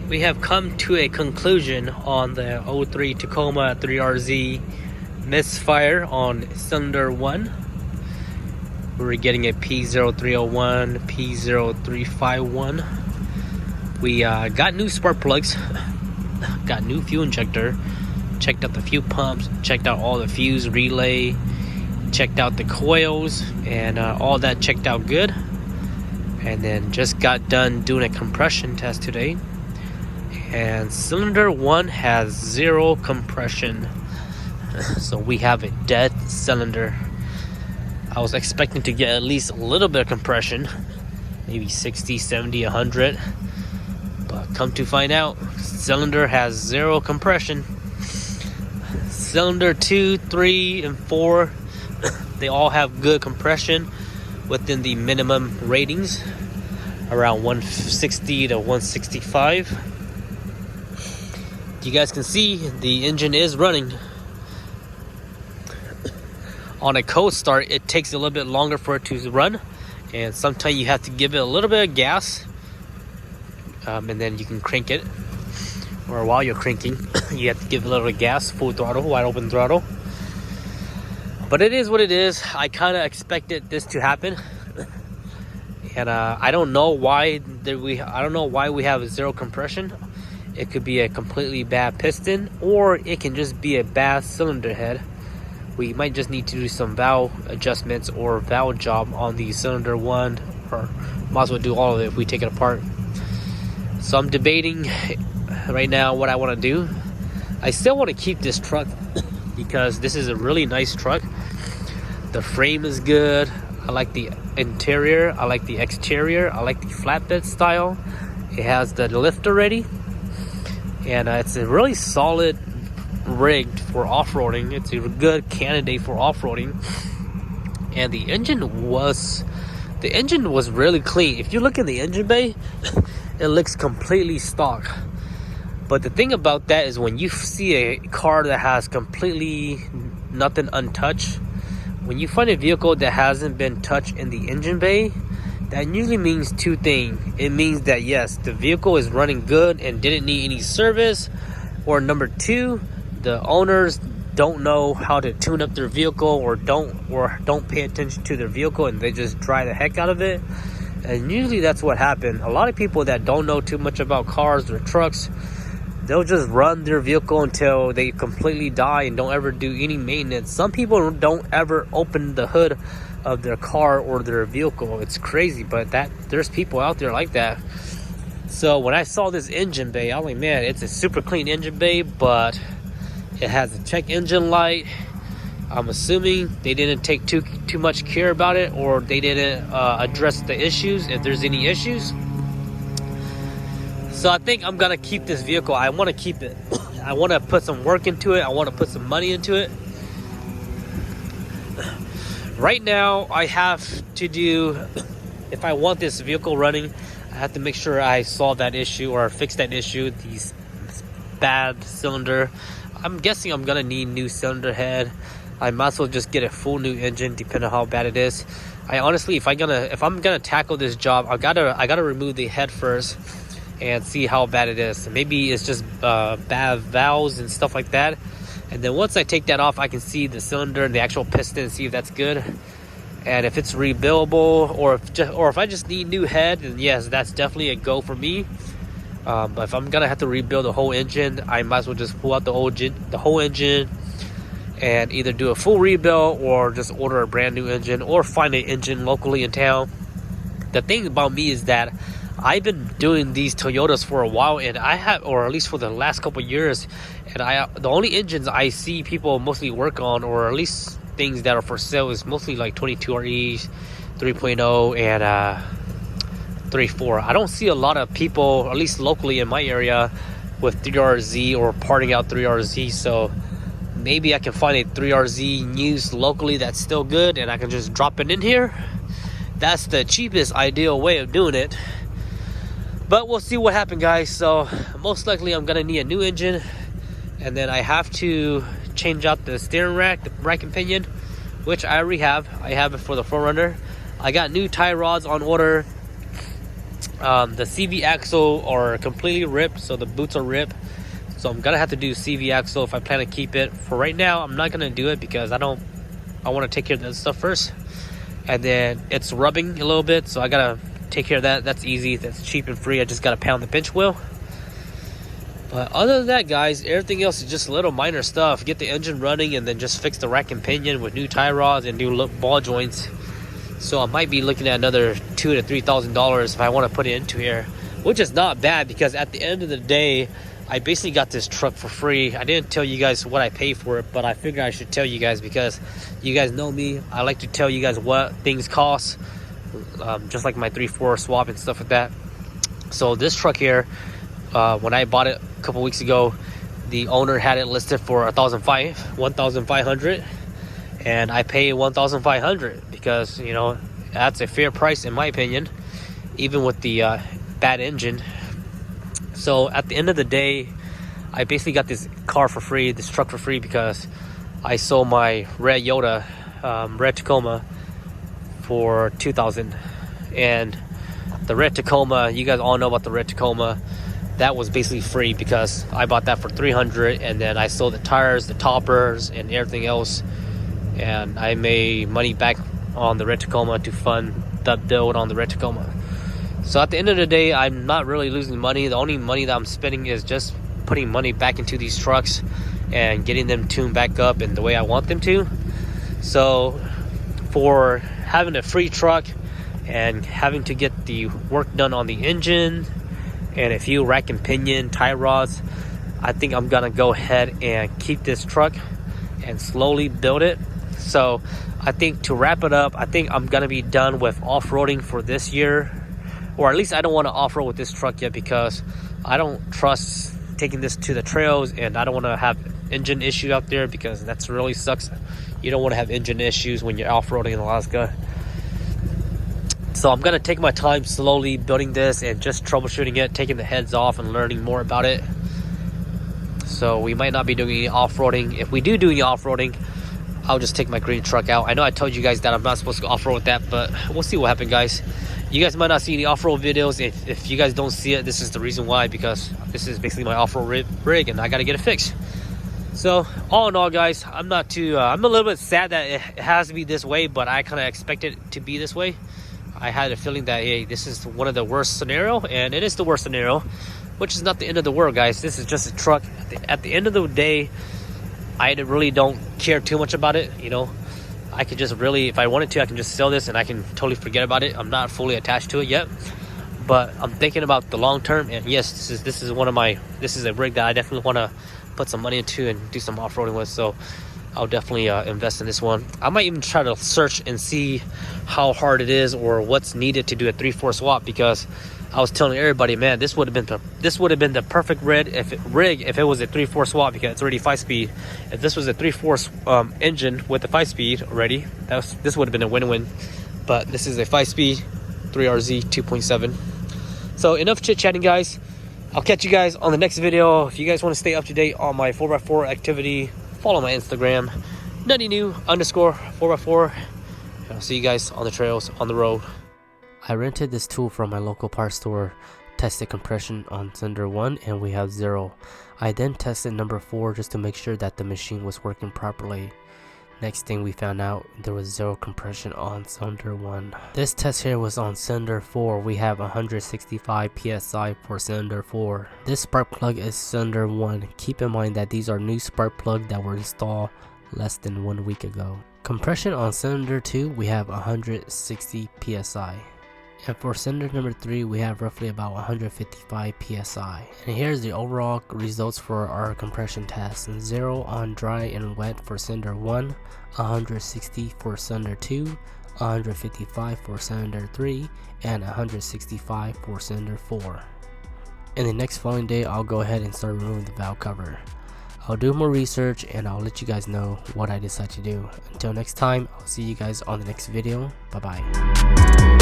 we have come to a conclusion on the 03 Tacoma 3RZ misfire on cylinder 1. We're getting a P0301, P0351. We got new spark plugs, got new fuel injector, checked out the fuel pumps, checked out all the fuse relay, checked out the coils, and all that checked out good. And then just got done doing a compression test today, and cylinder 1 has 0 compression. So we have a dead cylinder. I was expecting to get at least a little bit of compression, maybe 60, 70, 100, but come to find out, cylinder has 0 compression. Cylinder 2, 3, and 4, they all have good compression within the minimum ratings, around 160 to 165. You guys can see the engine is running. On a cold start, it takes a little bit longer for it to run, and sometimes you have to give it a little bit of gas, and then you can crank it. Or while you're cranking, you have to give a little gas, full throttle, wide open throttle. But it is what it is. I kind of expected this to happen, and I don't know why we have 0 compression. It could be a completely bad piston, or it can just be a bad cylinder head. We might just need to do some valve adjustments or valve job on the cylinder 1, or might as well do all of it if we take it apart. So I'm debating right now what I want to do. I still want to keep this truck because this is a really nice truck. The frame is good. I like the interior. I like the exterior. I like the flatbed style. It has the lift already, and it's a really solid rig for off-roading. It's a good candidate for off-roading. And the engine was really clean. If you look in the engine bay, it looks completely stock. But the thing about that is, when you see a car that has completely nothing untouched, when you find a vehicle that hasn't been touched in the engine bay, that usually means 2 things. It means that yes, the vehicle is running good and didn't need any service, or number 2, the owners don't know how to tune up their vehicle, or don't pay attention to their vehicle, and they just drive the heck out of it. And usually that's what happened. A lot of people that don't know too much about cars or trucks, they'll just run their vehicle until they completely die and don't ever do any maintenance. Some people don't ever open the hood of their car or their vehicle. It's crazy, but there's people out there like that. So when I saw this engine bay, I was like, man, it's a super clean engine bay, but it has a check engine light. I'm assuming they didn't take too much care about it, or they didn't address the issues, if there's any issues. So I think I'm gonna keep this vehicle. I want to keep it. I want to put some work into it. I want to put some money into it. Right now, I have to do, if I want this vehicle running, I have to make sure I solve that issue or fix that issue, these bad cylinder. I'm guessing I'm gonna need new cylinder head. I might as well just get a full new engine, depending on how bad it is. I honestly, if I'm gonna tackle this job, I gotta remove the head first and see how bad it is. Maybe it's just bad valves and stuff like that. And then once I take that off, I can see the cylinder and the actual piston and see if that's good. And if it's rebuildable, or if I just need new head, then yes, that's definitely a go for me. But if I'm gonna have to rebuild the whole engine, I might as well just pull out the whole engine and either do a full rebuild, or just order a brand new engine, or find an engine locally in town. The thing about me is that I've been doing these Toyotas for a while, and I have, or at least for the last couple of years, and the only engines I see people mostly work on, or at least things that are for sale, is mostly like 22REs, 3.0, and 3.4. I don't see a lot of people, at least locally in my area, with 3RZ or parting out 3RZ. So maybe I can find a 3RZ used locally that's still good, and I can just drop it in here. That's the cheapest ideal way of doing it. But we'll see what happens, guys. So most likely I'm gonna need a new engine, and then I have to change out the steering rack, the rack and pinion, which I already have. I have it for the 4Runner. I got new tie rods on order. The CV axle are completely ripped, so the boots are ripped. So I'm gonna have to do CV axle if I plan to keep it. For right now, I'm not gonna do it because I want to take care of that stuff first. And then it's rubbing a little bit, so I gotta take care of that. That's easy, that's cheap and free. I just gotta pound the pinch wheel. But other than that, guys, everything else is just little minor stuff. Get the engine running and then just fix the rack and pinion with new tie rods and new ball joints. So I might be looking at another $2,000 to $3,000 if I want to put it into here, which is not bad because at the end of the day, I basically got this truck for free. I didn't tell you guys what I paid for it, but I figured I should tell you guys because you guys know me. I like to tell you guys what things cost, just like my 3/4 swap and stuff like that. So this truck here, when I bought it a couple weeks ago, the owner had it listed for $1,500, and I paid $1,500 because, you know, that's a fair price in my opinion, even with the bad engine. So at the end of the day, I basically got this car for free, this truck for free, because I sold my red Yoda, red Tacoma, for $2,000. And the red Tacoma, you guys all know about the red Tacoma. That was basically free because I bought that for $300, and then I sold the tires, the toppers, and everything else, and I made money back on the red Tacoma to fund the build on the red Tacoma. So at the end of the day, I'm not really losing money. The only money that I'm spending is just putting money back into these trucks and getting them tuned back up in the way I want them to. So for having a free truck and having to get the work done on the engine and a few rack and pinion tie rods, I think I'm gonna go ahead and keep this truck and slowly build it. So I think to wrap it up, I think I'm gonna be done with off-roading for this year, or at least I don't want to off-road with this truck yet because I don't trust taking this to the trails, and I don't want to have engine issue out there because that's really sucks. You don't want to have engine issues when you're off-roading in Alaska. So I'm gonna take my time slowly building this and just troubleshooting it, taking the heads off and learning more about it. So we might not be doing any off-roading. If we do any off-roading, I'll just take my green truck out. I know I told you guys that I'm not supposed to go off-road with that, but we'll see what happens, guys. You guys might not see any off-road videos. If you guys don't see it, this is the reason why, because this is basically my off-road rig and I gotta get it fixed. So all in all, guys, I'm not too I'm a little bit sad that it has to be this way, but I kind of expected it to be this way. I had a feeling that, hey, this is one of the worst scenario, and it is the worst scenario, which is not the end of the world, guys. This is just a truck. At the end of the day, I really don't care too much about it, you know. I could just really, if I wanted to, I can just sell this and I can totally forget about it. I'm not fully attached to it yet, but I'm thinking about the long term. And yes, this is a rig that I definitely want to put some money into and do some off-roading with. So I'll definitely invest in this one. I might even try to search and see how hard it is or what's needed to do a 3/4 swap, because I was telling everybody, man, this would have been the perfect rig if it was a 3/4 swap, because it's already 5-speed. If this was a 3/4 engine with a 5-speed already, this would have been a win-win. But this is a 5-speed 3RZ 2.7. So enough chit-chatting, guys. I'll catch you guys on the next video. If you guys want to stay up to date on my 4x4 activity, follow my Instagram, NuttyNu_4x4. I'll see you guys on the trails, on the road. I rented this tool from my local parts store, tested compression on cylinder 1, and we have 0. I then tested number 4 just to make sure that the machine was working properly. Next thing we found out, there was 0 compression on cylinder 1. This test here was on cylinder 4. We have 165 psi for cylinder 4. This spark plug is cylinder 1. Keep in mind that these are new spark plugs that were installed less than 1 week ago. Compression on cylinder 2, we have 160 psi. And for cylinder number 3, we have roughly about 155 psi. And here's the overall results for our compression test. 0 on dry and wet for cylinder 1, 160 for cylinder 2, 155 for cylinder 3, and 165 for cylinder 4. In the next following day, I'll go ahead and start removing the valve cover. I'll do more research and I'll let you guys know what I decide to do. Until next time, I'll see you guys on the next video. Bye bye.